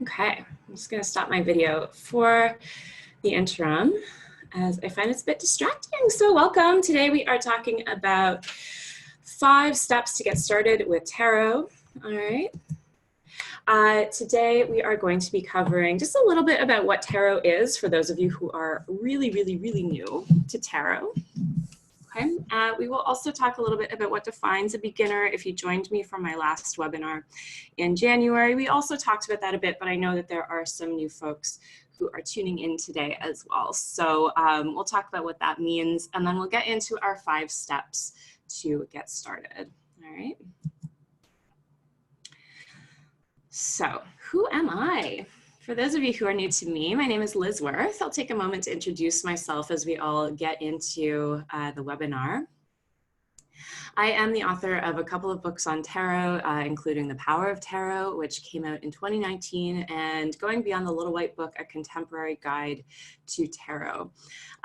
Okay, I'm just going to stop my video for the interim as I find it's a bit distracting. So welcome. Today we are talking about 5 steps to get started with tarot. All right. Today we are going to be covering just a little bit about what tarot is for those of you who are really new to tarot. Okay. We will also talk a little bit about what defines a beginner. If you joined me from my last webinar in January, we also talked about that a bit, but I know that there are some new folks who are tuning in today as well. So we'll talk about what that means, and then we'll get into our 5 steps to get started. All right. So who am I? For those of you who are new to me, my name is Liz Worth. I'll take a moment to introduce myself as we all get into the webinar. I am the author of a couple of books on tarot, including The Power of Tarot, which came out in 2019, and Going Beyond the Little White Book, A Contemporary Guide to Tarot.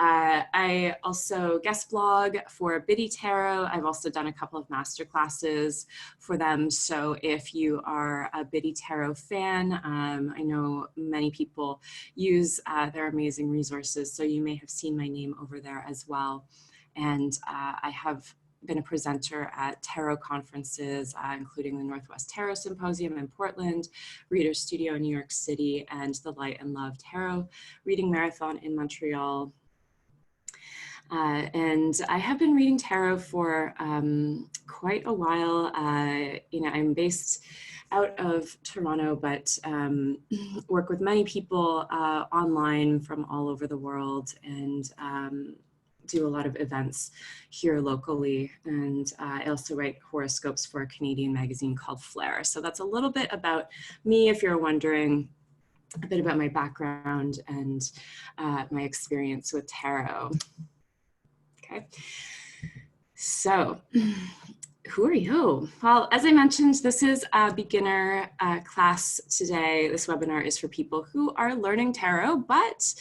I also guest blog for Biddy Tarot. I've also done a couple of master classes for them. So if you are a Biddy Tarot fan, I know many people use their amazing resources, so you may have seen my name over there as well. And I have been a presenter at tarot conferences, including the Northwest Tarot Symposium in Portland, Reader Studio in New York City, and the Light and Love Tarot Reading Marathon in Montreal. And I have been reading tarot for quite a while. I'm based out of Toronto, but work with many people online from all over the world, and do a lot of events here locally. And I also write horoscopes for a Canadian magazine called Flair. So that's a little bit about me, if you're wondering a bit about my background and my experience with tarot. Okay, so who are you? Well, as I mentioned, this is a beginner class today. This webinar is for people who are learning tarot, but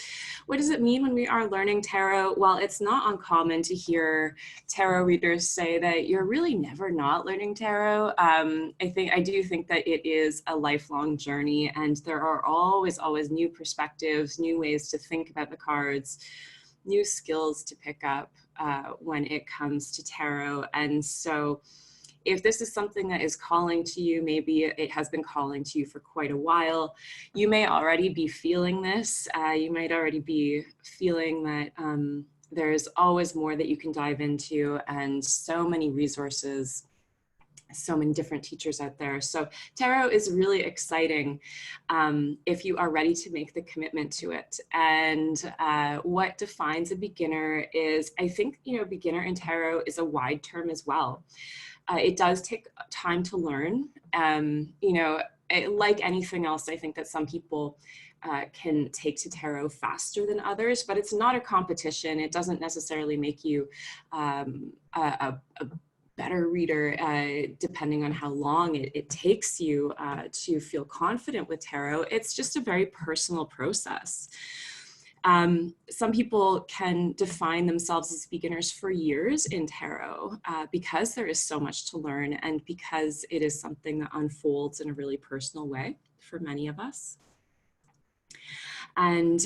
what does it mean when we are learning tarot? Well, it's not uncommon to hear tarot readers say that you're really never not learning tarot. I do think that it is a lifelong journey, and there are always new perspectives, new ways to think about the cards, new skills to pick up when it comes to tarot. And so if this is something that is calling to you, maybe it has been calling to you for quite a while, you may already be feeling this. You might already be feeling that there's always more that you can dive into, and so many resources, so many different teachers out there. So tarot is really exciting if you are ready to make the commitment to it. And what defines a beginner is, I think, beginner in tarot is a wide term as well. It does take time to learn. Like anything else, I think that some people can take to tarot faster than others, but it's not a competition. It doesn't necessarily make you a better reader, depending on how long it takes you to feel confident with tarot. It's just a very personal process. Some people can define themselves as beginners for years in tarot because there is so much to learn, and because it is something that unfolds in a really personal way for many of us. And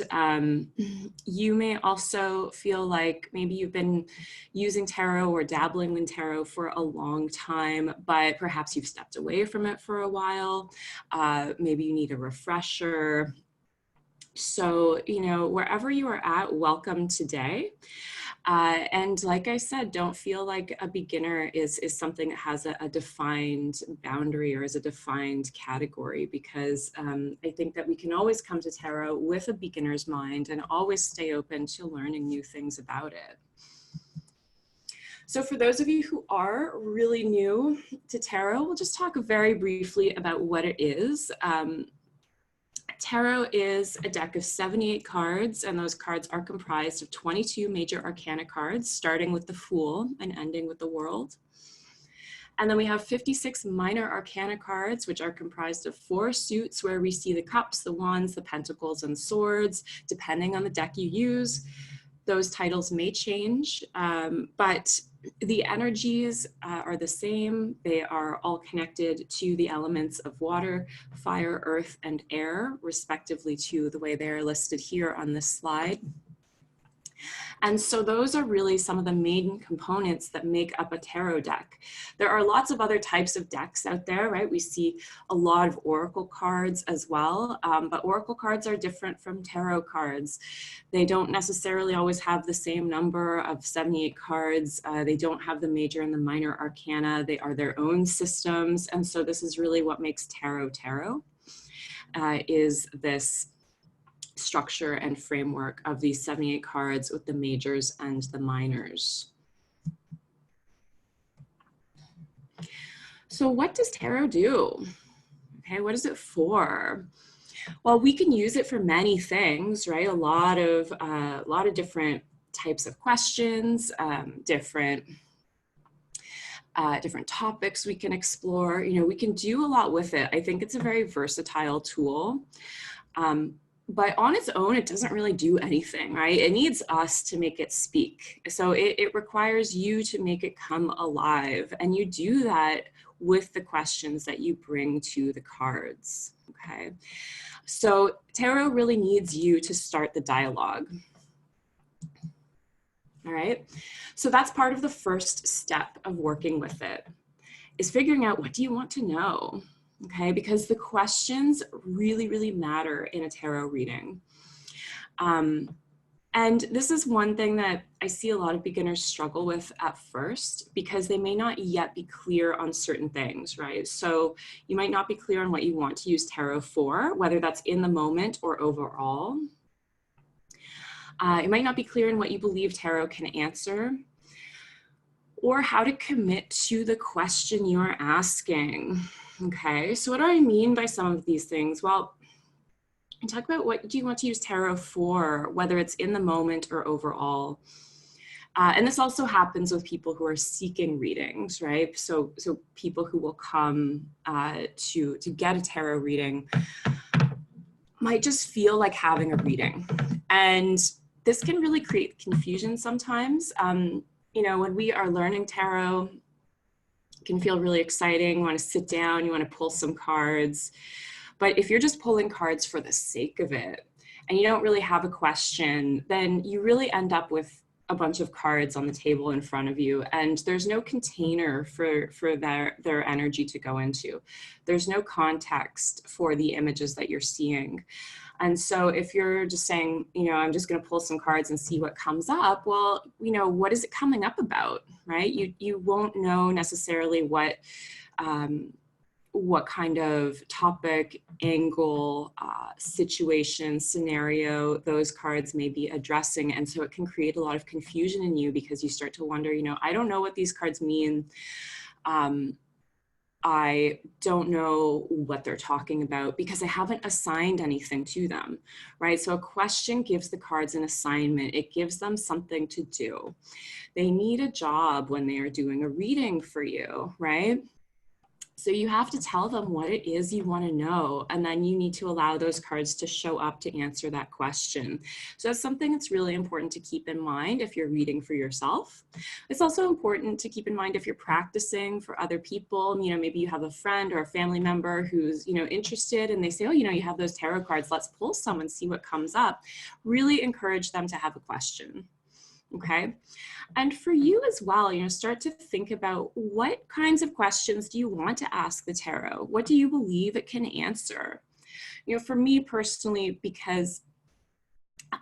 you may also feel like maybe you've been using tarot or dabbling in tarot for a long time, but perhaps you've stepped away from it for a while. Maybe you need a refresher. So, wherever you are at, welcome today. And like I said, don't feel like a beginner is something that has a defined boundary or is a defined category, because I think that we can always come to tarot with a beginner's mind and always stay open to learning new things about it. So for those of you who are really new to tarot, we'll just talk very briefly about what it is. Tarot is a deck of 78 cards, and those cards are comprised of 22 major arcana cards, starting with the Fool and ending with the World. And then we have 56 minor arcana cards, which are comprised of 4 suits, where we see the cups, the wands, the pentacles, and swords, depending on the deck you use. those titles may change, but the energies are the same. They are all connected to the elements of water, fire, earth, and air, respectively to the way they're listed here on this slide. And so those are really some of the main components that make up a tarot deck. There are lots of other types of decks out there, right? We see a lot of oracle cards as well, but oracle cards are different from tarot cards. They don't necessarily always have the same number of 78 cards. They don't have the major and the minor arcana. They are their own systems. And so this is really what makes tarot, is this structure and framework of these 78 cards with the majors and the minors. So what does tarot do? Okay, what is it for? Well, we can use it for many things, right? A lot of different types of questions, different topics we can explore. You know, we can do a lot with it. I think it's a very versatile tool. But on its own, it doesn't really do anything, right? It needs us to make it speak. So it requires you to make it come alive. And you do that with the questions that you bring to the cards, okay? So tarot really needs you to start the dialogue. All right, so that's part of the first step of working with it, is figuring out, what do you want to know? Okay, because the questions really, really matter in a tarot reading. And this is one thing that I see a lot of beginners struggle with at first, because they may not yet be clear on certain things, right? So you might not be clear on what you want to use tarot for, whether that's in the moment or overall. It might not be clear in what you believe tarot can answer, or how to commit to the question you're asking. Okay, so what do I mean by some of these things? Well, talk about, what do you want to use tarot for, whether it's in the moment or overall. And this also happens with people who are seeking readings, right? So people who will come to get a tarot reading might just feel like having a reading. And this can really create confusion sometimes. You know, when we are learning tarot, it can feel really exciting. You want to sit down, you want to pull some cards. But if you're just pulling cards for the sake of it, and you don't really have a question, then you really end up with a bunch of cards on the table in front of you, and there's no container for their energy to go into. There's no context for the images that you're seeing. And so if you're just saying, you know, I'm just going to pull some cards and see what comes up, well, you know, what is it coming up about, right? You won't know necessarily what kind of topic, angle, situation, scenario those cards may be addressing. And so it can create a lot of confusion in you, because you start to wonder, you know, I don't know what these cards mean. I don't know what they're talking about, because I haven't assigned anything to them, right? So a question gives the cards an assignment. It gives them something to do. They need a job when they are doing a reading for you, right? So you have to tell them what it is you want to know, and then you need to allow those cards to show up to answer that question. So that's something that's really important to keep in mind if you're reading for yourself. It's also important to keep in mind if you're practicing for other people. You know, maybe you have a friend or a family member who's, you know, interested, and they say, oh, you know, you have those tarot cards, let's pull some and see what comes up. Really encourage them to have a question. Okay. And for you as well, you know, start to think about, what kinds of questions do you want to ask the tarot? What do you believe it can answer? You know, for me personally, because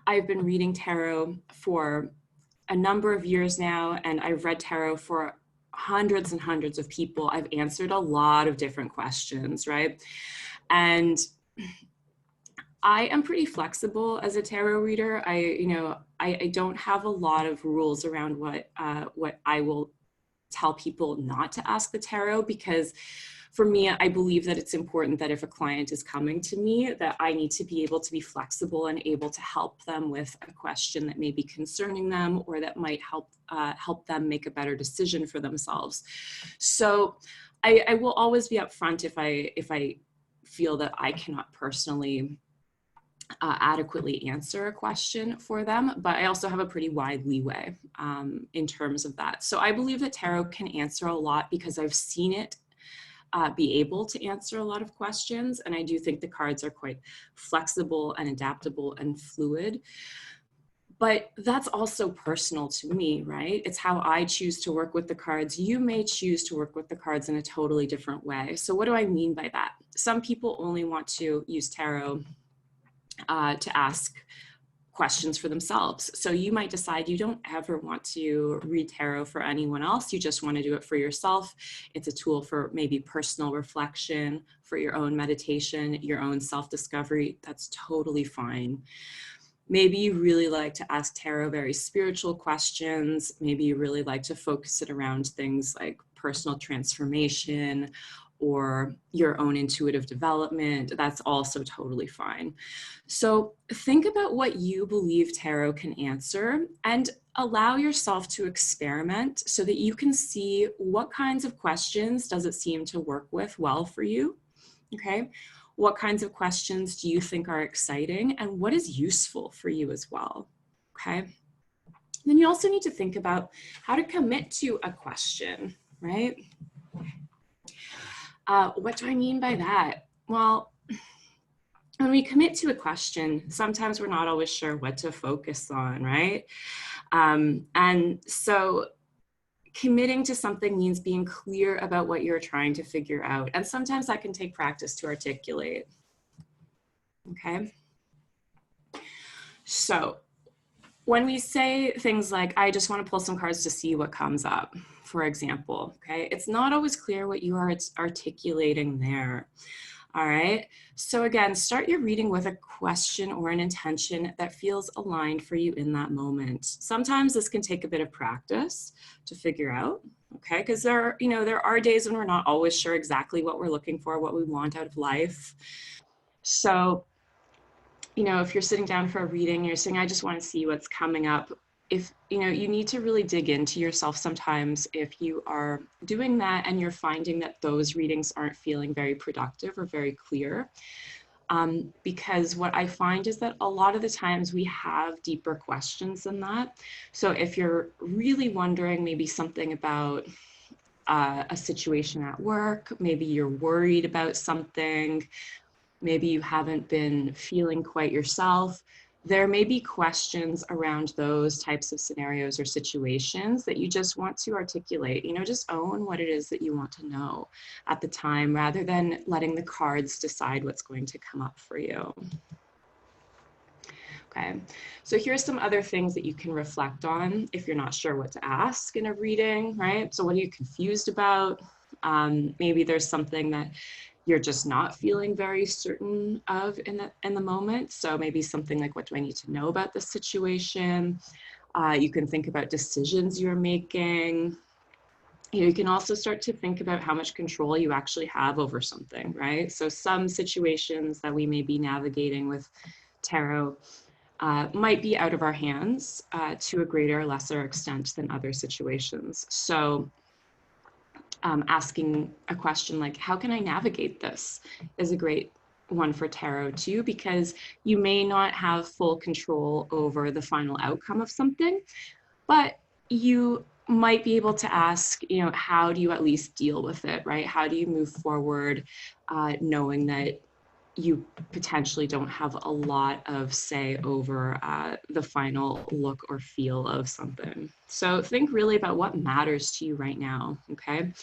I've been reading tarot for a number of years now, and I've read tarot for hundreds and hundreds of people, I've answered a lot of different questions, right? And I am pretty flexible as a tarot reader. I don't have a lot of rules around what I will tell people not to ask the tarot, because for me, I believe that it's important that if a client is coming to me, that I need to be able to be flexible and able to help them with a question that may be concerning them, or that might help them make a better decision for themselves. So I will always be upfront if I feel that I cannot personally adequately answer a question for them, but I also have a pretty wide leeway in terms of that. So I believe that tarot can answer a lot because I've seen it be able to answer a lot of questions. And I do think the cards are quite flexible and adaptable and fluid. But that's also personal to me, right? It's how I choose to work with the cards. You may choose to work with the cards in a totally different way. So what do I mean by that? Some people only want to use tarot to ask questions for themselves. So you might decide you don't ever want to read tarot for anyone else. You just want to do it for yourself. It's a tool for maybe personal reflection, for your own meditation, your own self-discovery. That's totally fine. Maybe you really like to ask tarot very spiritual questions. Maybe you really like to focus it around things like personal transformation or your own intuitive development. That's also totally fine. So think about what you believe tarot can answer and allow yourself to experiment so that you can see what kinds of questions does it seem to work with well for you, okay? What kinds of questions do you think are exciting and what is useful for you as well, okay? Then you also need to think about how to commit to a question, right? What do I mean by that? Well, when we commit to a question, sometimes we're not always sure what to focus on, right? And so committing to something means being clear about what you're trying to figure out. And sometimes that can take practice to articulate, okay? So when we say things like, I just want to pull some cards to see what comes up, for example, okay? It's not always clear what you are articulating there. All right, so again, start your reading with a question or an intention that feels aligned for you in that moment. Sometimes this can take a bit of practice to figure out, okay? Because there are days when we're not always sure exactly what we're looking for, what we want out of life. So, if you're sitting down for a reading, you're saying, I just want to see what's coming up. If, you need to really dig into yourself sometimes if you are doing that and you're finding that those readings aren't feeling very productive or very clear. Because what I find is that a lot of the times we have deeper questions than that. So if you're really wondering maybe something about a situation at work, maybe you're worried about something, maybe you haven't been feeling quite yourself, there may be questions around those types of scenarios or situations that you just want to articulate. Just own what it is that you want to know at the time rather than letting the cards decide what's going to come up for you. Okay, so here's some other things that you can reflect on if you're not sure what to ask in a reading, right? So what are you confused about? Maybe there's something that you're just not feeling very certain of in the moment. So maybe something like, what do I need to know about this situation? You can think about decisions you're making. You can also start to think about how much control you actually have over something, right? So some situations that we may be navigating with tarot might be out of our hands to a greater or lesser extent than other situations. So asking a question like, how can I navigate this, is a great one for tarot too, because you may not have full control over the final outcome of something, but you might be able to ask, how do you at least deal with it, right? How do you move forward knowing that you potentially don't have a lot of say over the final look or feel of something. So think really about what matters to you right now, okay?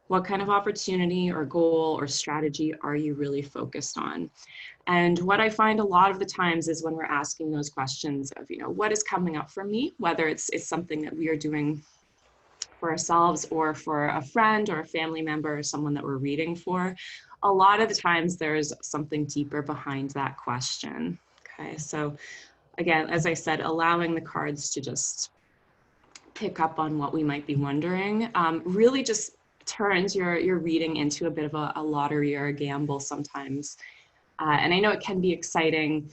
What kind of opportunity or goal or strategy are you really focused on? And what I find a lot of the times is when we're asking those questions of, what is coming up for me, whether it's something that we are doing for ourselves or for a friend or a family member or someone that we're reading for, a lot of the times there's something deeper behind that question. Okay, so again, as I said, allowing the cards to just pick up on what we might be wondering really just turns your reading into a bit of a lottery or a gamble sometimes. And I know it can be exciting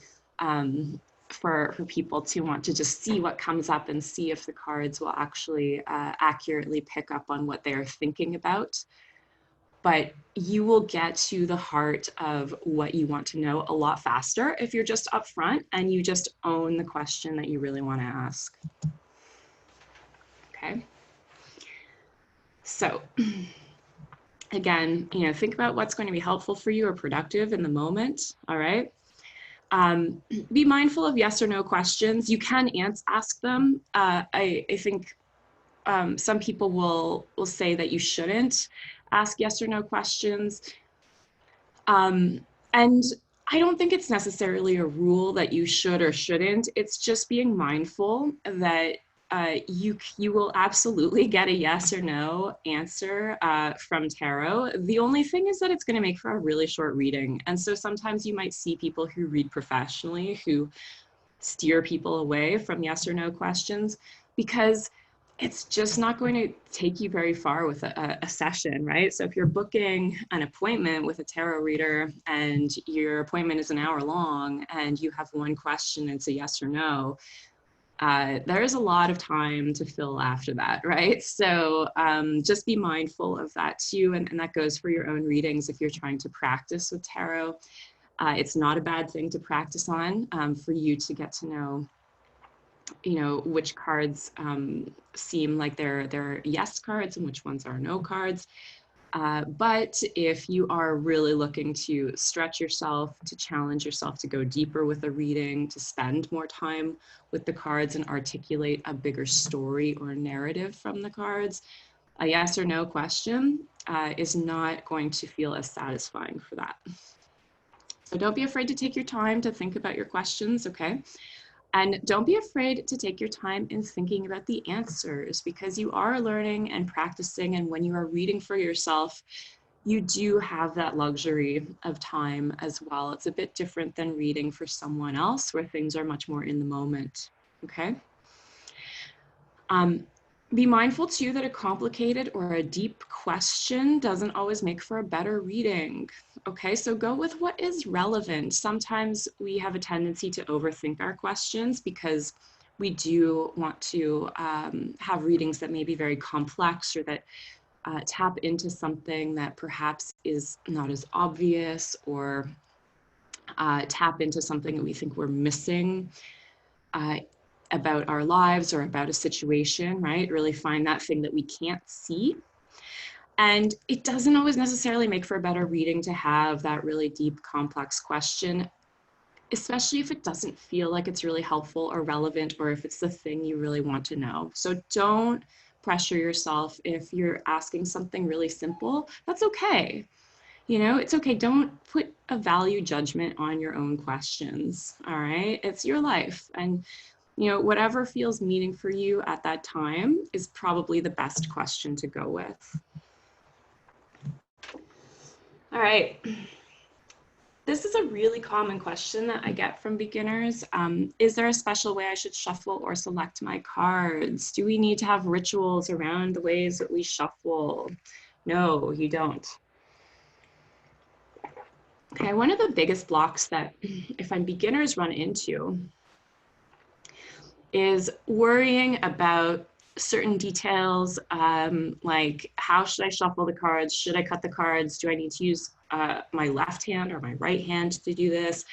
for people to want to just see what comes up and see if the cards will actually accurately pick up on what they're thinking about. but you will get to the heart of what you want to know a lot faster if you're just upfront and you just own the question that you really want to ask. Okay. So again, think about what's going to be helpful for you or productive in the moment. All right. Be mindful of yes or no questions. You can ask them. I think some people will say that you shouldn't ask yes or no questions. And I don't think it's necessarily a rule that you should or shouldn't. It's just being mindful that you will absolutely get a yes or no answer from tarot. The only thing is that it's going to make for a really short reading. And so sometimes you might see people who read professionally who steer people away from yes or no questions because it's just not going to take you very far with a session, right? So if you're booking an appointment with a tarot reader and your appointment is an hour long and you have one question, it's a yes or no, there's a lot of time to fill after that, right? So just be mindful of that too. And that goes for your own readings if you're trying to practice with tarot. It's not a bad thing to practice on for you to get to know which cards seem like they're yes cards and which ones are no cards. But if you are really looking to stretch yourself, to challenge yourself to go deeper with a reading, to spend more time with the cards and articulate a bigger story or narrative from the cards, a yes or no question is not going to feel as satisfying for that. So don't be afraid to take your time to think about your questions, okay? And don't be afraid to take your time in thinking about the answers because you are learning and practicing. And when you are reading for yourself, you do have that luxury of time as well. It's a bit different than reading for someone else where things are much more in the moment, okay? Be mindful too that a complicated or a deep question doesn't always make for a better reading. Okay, so go with what is relevant. Sometimes we have a tendency to overthink our questions because we do want to have readings that may be very complex or that tap into something that perhaps is not as obvious or tap into something that we think we're missing about our lives or about a situation, right? Really find that thing that we can't see. And it doesn't always necessarily make for a better reading to have that really deep, complex question, especially if it doesn't feel like it's really helpful or relevant, or if it's the thing you really want to know. So don't pressure yourself if you're asking something really simple. That's okay. It's okay. Don't put a value judgment on your own questions. All right. It's your life. And whatever feels meaning for you at that time is probably the best question to go with. All right. This is a really common question that I get from beginners. Is there a special way I should shuffle or select my cards? Do we need to have rituals around the ways that we shuffle? No, you don't. Okay, one of the biggest blocks that I find beginners run into is worrying about certain details, like how should I shuffle the cards? Should I cut the cards? Do I need to use my left hand or my right hand to do this?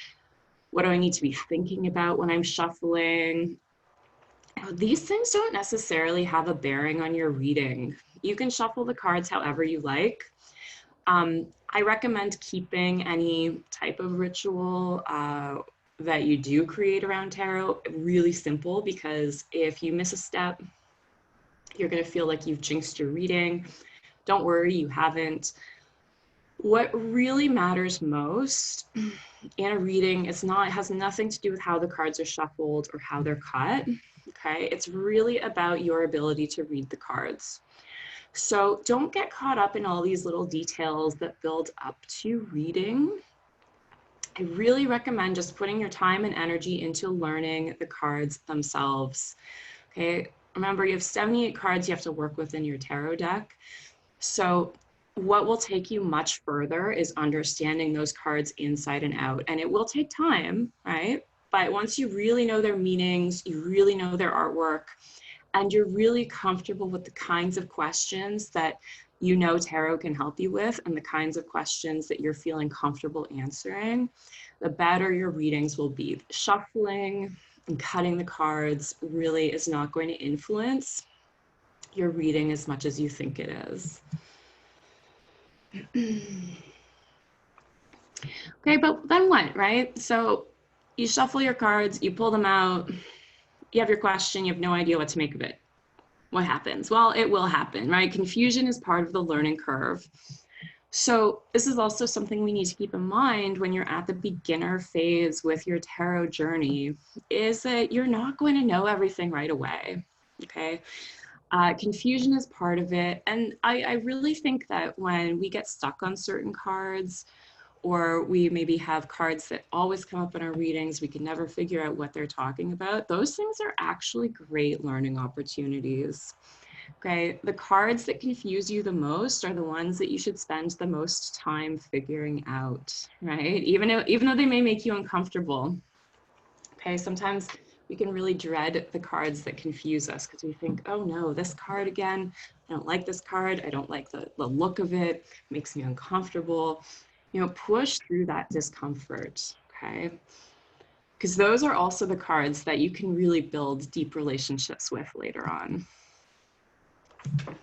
What do I need to be thinking about when I'm shuffling? These things don't necessarily have a bearing on your reading. You can shuffle the cards however you like. I recommend keeping any type of ritual that you do create around tarot really simple, because if you miss a step, you're going to feel like you've jinxed your reading. Don't worry, you haven't. What really matters most in a reading has nothing to do with how the cards are shuffled or how they're cut. Okay, it's really about your ability to read the cards. So don't get caught up in all these little details that build up to reading. I really recommend just putting your time and energy into learning the cards themselves. Okay, remember you have 78 cards you have to work with in your tarot deck. So what will take you much further is understanding those cards inside and out. And it will take time, right? But once you really know their meanings, you really know their artwork, and you're really comfortable with the kinds of questions that you know tarot can help you with and the kinds of questions that you're feeling comfortable answering, the better your readings will be. Shuffling and cutting the cards really is not going to influence your reading as much as you think it is. Okay, but then what, right? So you shuffle your cards, you pull them out, you have your question, you have no idea what to make of it. What happens? Well, it will happen, right? Confusion is part of the learning curve. So this is also something we need to keep in mind when you're at the beginner phase with your tarot journey, is that you're not going to know everything right away, okay? Confusion is part of it. And I really think that when we get stuck on certain cards, or we maybe have cards that always come up in our readings, we can never figure out what they're talking about, those things are actually great learning opportunities. Okay, the cards that confuse you the most are the ones that you should spend the most time figuring out, right? Even though they may make you uncomfortable. Okay, sometimes we can really dread the cards that confuse us because we think, oh no, this card again, I don't like this card, I don't like the look of it, makes me uncomfortable. You know, push through that discomfort, okay? Because those are also the cards that you can really build deep relationships with later on.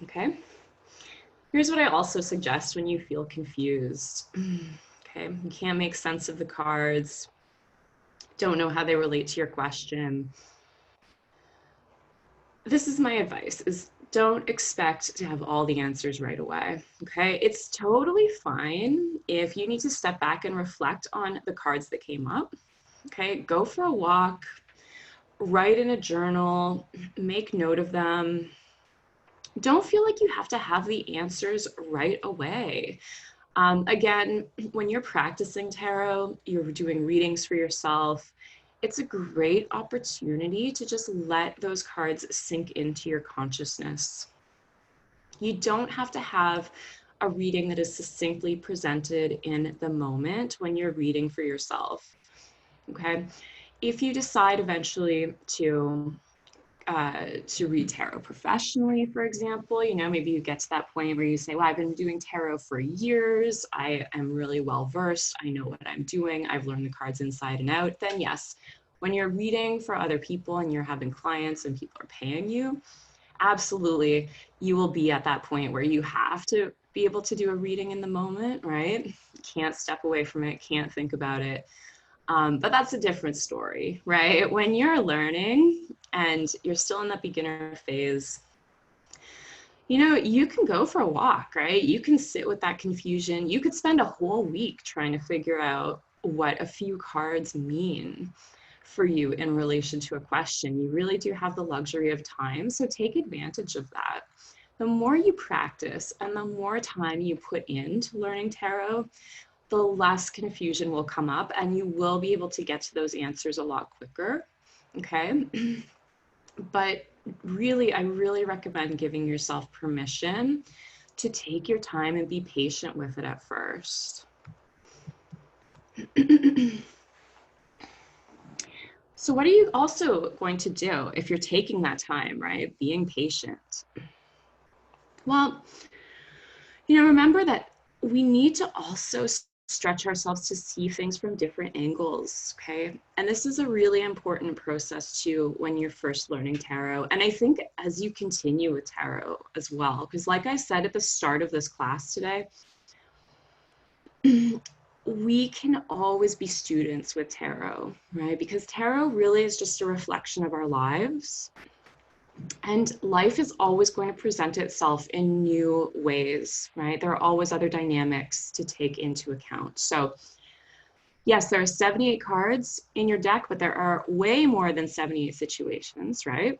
Okay. Here's what I also suggest when you feel confused. Okay, you can't make sense of the cards, don't know how they relate to your question. This is my advice, is don't expect to have all the answers right away, okay? It's totally fine if you need to step back and reflect on the cards that came up, okay? Go for a walk, write in a journal, make note of them. Don't feel like you have to have the answers right away. Again, when you're practicing tarot, you're doing readings for yourself, it's a great opportunity to just let those cards sink into your consciousness. You don't have to have a reading that is succinctly presented in the moment when you're reading for yourself, okay? If you decide eventually to read tarot professionally, for example, you know, maybe you get to that point where you say, well, I've been doing tarot for years, I am really well versed, I know what I'm doing, I've learned the cards inside and out, then yes, when you're reading for other people and you're having clients and people are paying you, absolutely, you will be at that point where you have to be able to do a reading in the moment, right? Can't step away from it, can't think about it. But that's a different story, right? When you're learning and you're still in that beginner phase, you know, you can go for a walk, right? You can sit with that confusion. You could spend a whole week trying to figure out what a few cards mean for you in relation to a question. You really do have the luxury of time, so take advantage of that. The more you practice and the more time you put into learning tarot, the less confusion will come up and you will be able to get to those answers a lot quicker, okay? But really, I really recommend giving yourself permission to take your time and be patient with it at first. So what are you also going to do if you're taking that time, right? Being patient. Well, you know, remember that we need to also stretch ourselves to see things from different angles, okay? And this is a really important process too when you're first learning tarot. And I think as you continue with tarot as well, because like I said at the start of this class today, we can always be students with tarot, right? Because tarot really is just a reflection of our lives. And life is always going to present itself in new ways, right? There are always other dynamics to take into account. So yes, there are 78 cards in your deck, but there are way more than 78 situations, right?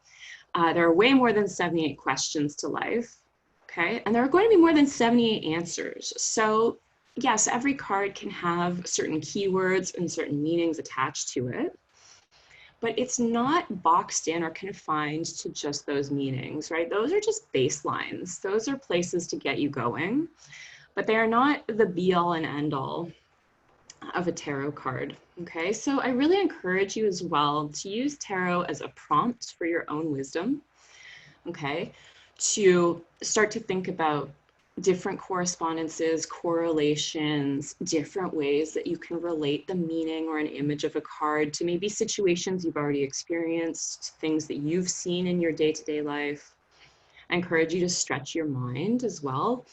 There are way more than 78 questions to life, okay? And there are going to be more than 78 answers. So yes, every card can have certain keywords and certain meanings attached to it, but it's not boxed in or confined to just those meanings, right? Those are just baselines. Those are places to get you going, but they are not the be all and end all of a tarot card, okay? So I really encourage you as well to use tarot as a prompt for your own wisdom, okay? To start to think about different correspondences, correlations, different ways that you can relate the meaning or an image of a card to maybe situations you've already experienced, things that you've seen in your day-to-day life. I encourage you to stretch your mind as well.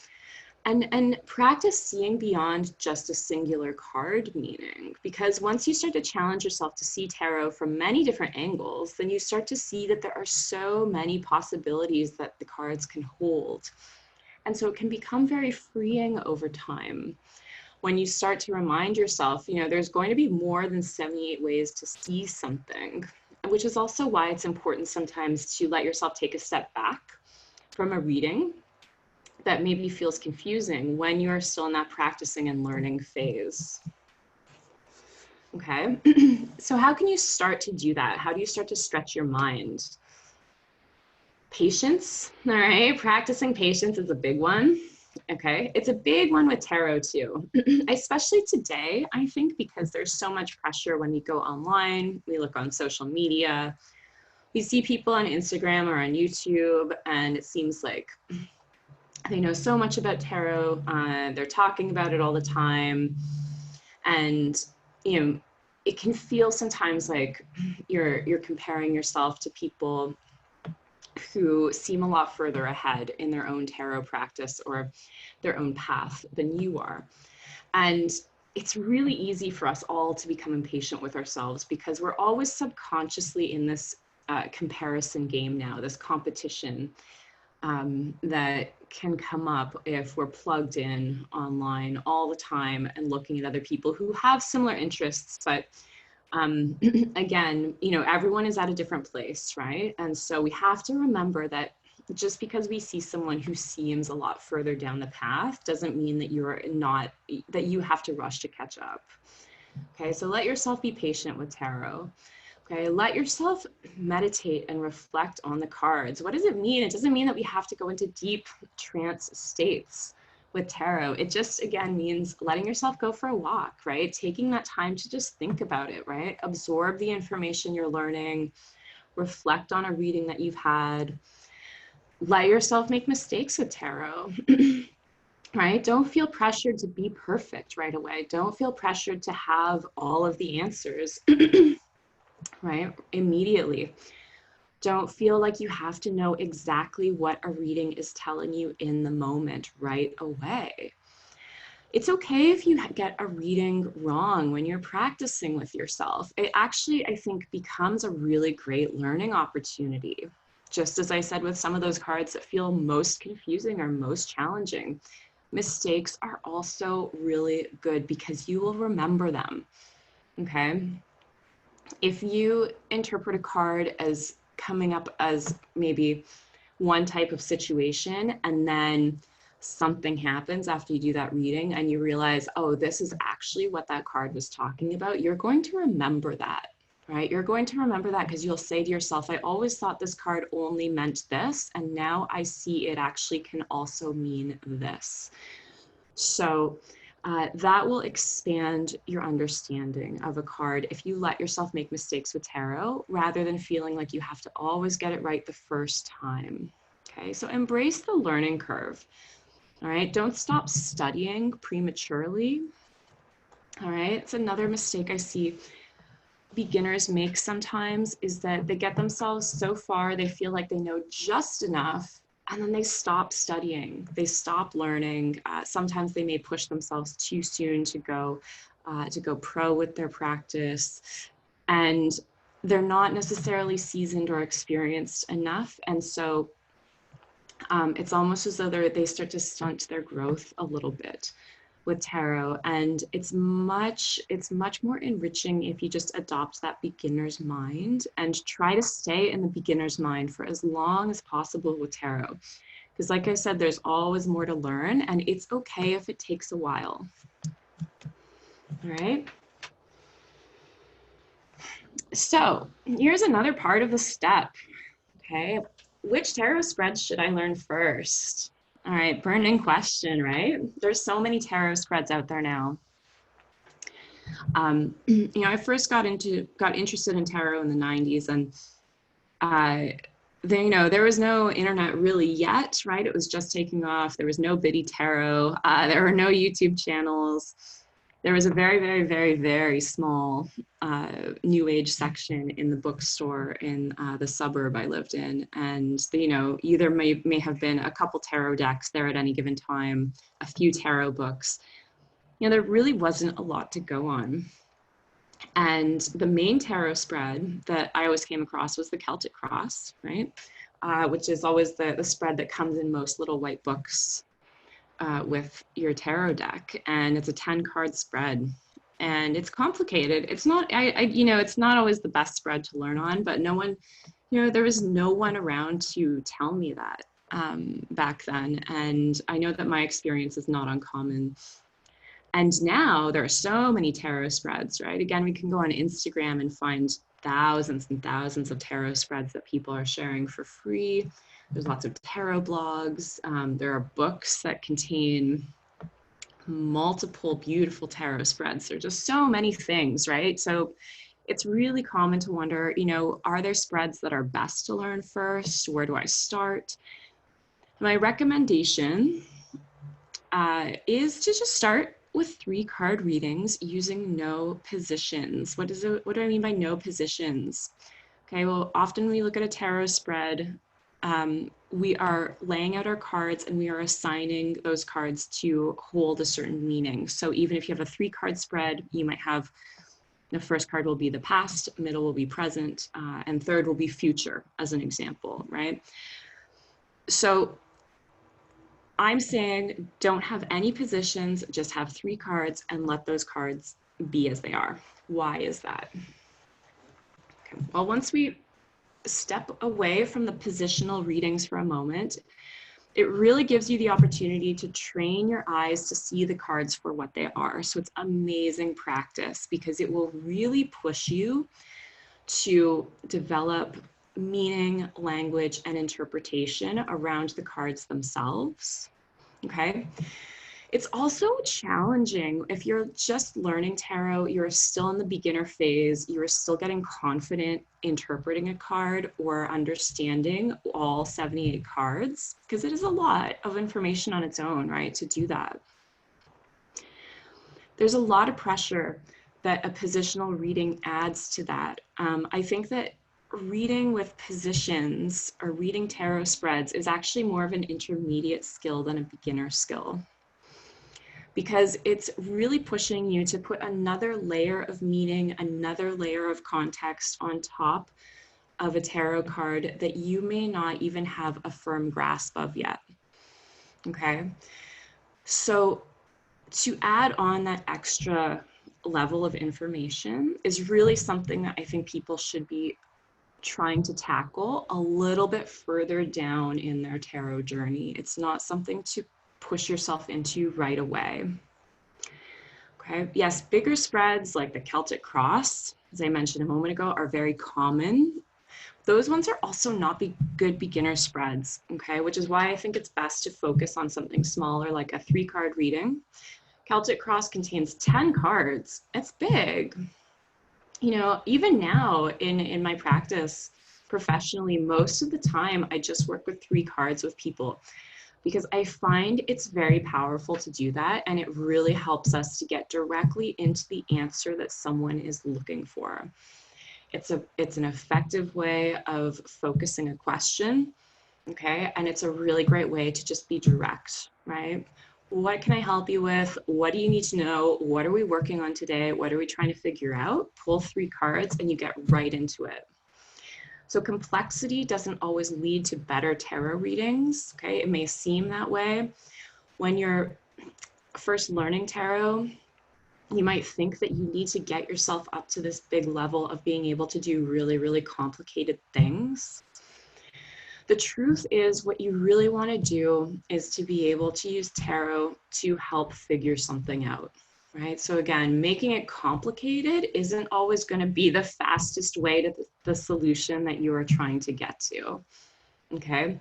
And practice seeing beyond just a singular card meaning, because once you start to challenge yourself to see tarot from many different angles, then you start to see that there are so many possibilities that the cards can hold. And so it can become very freeing over time when you start to remind yourself, you know, there's going to be more than 78 ways to see something, which is also why it's important sometimes to let yourself take a step back from a reading that maybe feels confusing when you're still in that practicing and learning phase. Okay, so how can you start to do that? How do you start to stretch your mind? Patience, all right? Practicing patience is a big one, okay? It's a big one with tarot too, especially today, I think, because there's so much pressure when we go online, we look on social media, we see people on Instagram or on YouTube, and it seems like they know so much about tarot, they're talking about it all the time, and, you know, it can feel sometimes like you're comparing yourself to people who seem a lot further ahead in their own tarot practice or their own path than you are. And it's really easy for us all to become impatient with ourselves because we're always subconsciously in this comparison game now, this competition that can come up if we're plugged in online all the time and looking at other people who have similar interests, but again, you know, everyone is at a different place, right? And so we have to remember that just because we see someone who seems a lot further down the path doesn't mean that that you have to rush to catch up. Okay, so let yourself be patient with tarot. Okay, let yourself meditate and reflect on the cards. What does it mean? It doesn't mean that we have to go into deep trance states with tarot. It just, again, means letting yourself go for a walk, right? Taking that time to just think about it, right? Absorb the information you're learning, reflect on a reading that you've had. Let yourself make mistakes with tarot, right? Don't feel pressured to be perfect right away. Don't feel pressured to have all of the answers, right? Immediately. Don't feel like you have to know exactly what a reading is telling you in the moment right away. It's okay if you get a reading wrong when you're practicing with yourself. It actually, I think, becomes a really great learning opportunity. Just as I said with some of those cards that feel most confusing or most challenging, mistakes are also really good because you will remember them, okay? If you interpret a card as coming up as maybe one type of situation and then something happens after you do that reading and you realize, oh, this is actually what that card was talking about, you're going to remember that, right? You're going to remember that because you'll say to yourself, I always thought this card only meant this, and now I see it actually can also mean this. So that will expand your understanding of a card if you let yourself make mistakes with tarot rather than feeling like you have to always get it right the first time. Okay, so embrace the learning curve. All right, don't stop studying prematurely. All right, it's another mistake I see beginners make sometimes is that they get themselves so far, they feel like they know just enough, and then they stop studying, they stop learning. Sometimes they may push themselves too soon to go pro with their practice, and they're not necessarily seasoned or experienced enough. And so it's almost as though they start to stunt their growth a little bit with tarot, and it's much more enriching if you just adopt that beginner's mind and try to stay in the beginner's mind for as long as possible with tarot, because like I said, there's always more to learn, and it's okay if it takes a while. All right, so here's another part of the step. Okay, which tarot spreads should I learn first? All right, burning question, right? There's so many tarot spreads out there now. You know, I first got interested in tarot in the 90s, and there was no internet really yet, right? It was just taking off. There was no Biddy Tarot. There were no YouTube channels. There was a very, very, very, very small New Age section in the bookstore in the suburb I lived in. And, either may have been a couple tarot decks there at any given time, a few tarot books. There really wasn't a lot to go on. And the main tarot spread that I always came across was the Celtic Cross, right? Which is always the spread that comes in most little white books with your tarot deck. And it's a 10-card spread. And it's complicated. It's not, it's not always the best spread to learn on, but no one, there was no one around to tell me that back then. And I know that my experience is not uncommon. And now there are so many tarot spreads, right? Again, we can go on Instagram and find thousands and thousands of tarot spreads that people are sharing for free. There's lots of tarot blogs. There are books that contain multiple beautiful tarot spreads. There's just so many things, right? So it's really common to wonder, are there spreads that are best to learn first? Where do I start? My recommendation is to just start with 3-card readings using no positions. What do I mean by no positions? Okay, well, often when we look at a tarot spread, we are laying out our cards and we are assigning those cards to hold a certain meaning. So even if you have a 3-card spread, you might have the first card will be the past, middle will be present, and third will be future, as an example, right? So I'm saying don't have any positions, just have 3 cards and let those cards be as they are. Why is that? Okay. Well, once we step away from the positional readings for a moment, it really gives you the opportunity to train your eyes to see the cards for what they are. So it's amazing practice because it will really push you to develop meaning, language, and interpretation around the cards themselves, okay? It's also challenging if you're just learning tarot, you're still in the beginner phase, you're still getting confident interpreting a card or understanding all 78 cards, because it is a lot of information on its own, right, to do that. There's a lot of pressure that a positional reading adds to that. I think that reading with positions or reading tarot spreads is actually more of an intermediate skill than a beginner skill, because it's really pushing you to put another layer of meaning, another layer of context on top of a tarot card that you may not even have a firm grasp of yet, okay? So to add on that extra level of information is really something that I think people should be trying to tackle a little bit further down in their tarot journey. It's not something to push yourself into right away. Okay, yes, bigger spreads like the Celtic Cross, as I mentioned a moment ago, are very common. Those ones are also not good beginner spreads, okay, which is why I think it's best to focus on something smaller like a 3-card reading. Celtic Cross contains 10 cards. It's big. Even now in my practice professionally, most of the time I just work with 3 cards with people because I find it's very powerful to do that, and it really helps us to get directly into the answer that someone is looking for. It's an effective way of focusing a question, okay? And it's a really great way to just be direct, right? What can I help you with? What do you need to know? What are we working on today? What are we trying to figure out? Pull 3 cards and you get right into it. So complexity doesn't always lead to better tarot readings, okay? It may seem that way. When you're first learning tarot, you might think that you need to get yourself up to this big level of being able to do really, really complicated things. The truth is, what you really want to do is to be able to use tarot to help figure something out, right? So again, making it complicated isn't always going to be the fastest way to the solution that you are trying to get to, okay?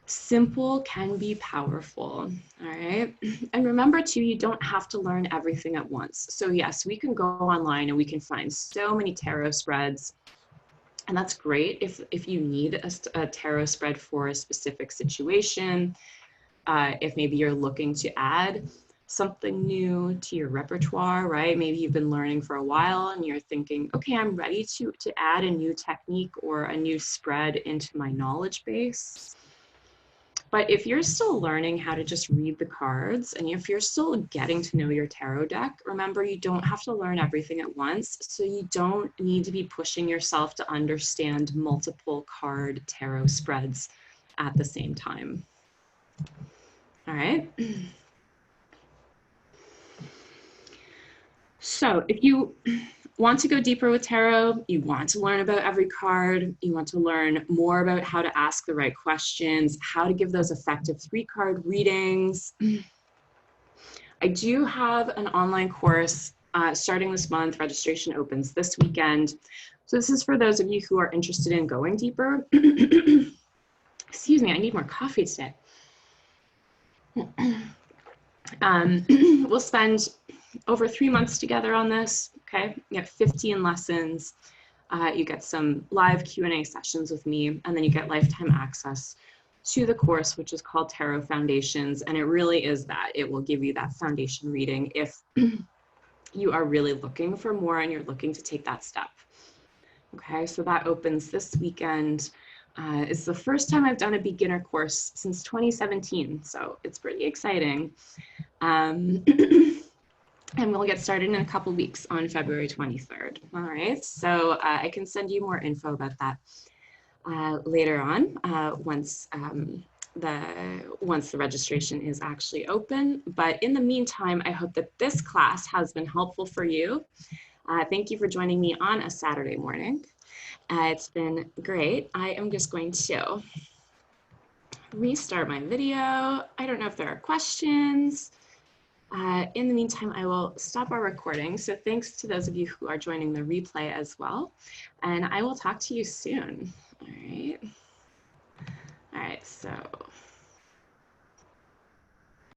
Simple can be powerful, all right? And remember too, you don't have to learn everything at once. So yes, we can go online and we can find so many tarot spreads And that's great if you need a tarot spread for a specific situation, if maybe you're looking to add something new to your repertoire, right? Maybe you've been learning for a while and you're thinking, okay, I'm ready to add a new technique or a new spread into my knowledge base. But if you're still learning how to just read the cards, and if you're still getting to know your tarot deck, remember, you don't have to learn everything at once. So you don't need to be pushing yourself to understand multiple card tarot spreads at the same time. All right. So if you want to go deeper with tarot, you want to learn about every card, you want to learn more about how to ask the right questions, how to give those effective 3-card readings, I do have an online course starting this month. Registration opens this weekend. So this is for those of you who are interested in going deeper. Excuse me, I need more coffee today. We'll spend over 3 months together on this, okay? You have 15 lessons. You get some live Q&A sessions with me, and then you get lifetime access to the course, which is called Tarot Foundations. And it really is that. It will give you that foundation reading if you are really looking for more and you're looking to take that step. Okay, so that opens this weekend. It's the first time I've done a beginner course since 2017, so it's pretty exciting. And we'll get started in a couple weeks on February 23rd. All right, so I can send you more info about that later on once the registration is actually open. But in the meantime, I hope that this class has been helpful for you. Thank you for joining me on a Saturday morning. It's been great. I am just going to restart my video. I don't know if there are questions. In the meantime, I will stop our recording. So thanks to those of you who are joining the replay as well. And I will talk to you soon. All right. All right, so.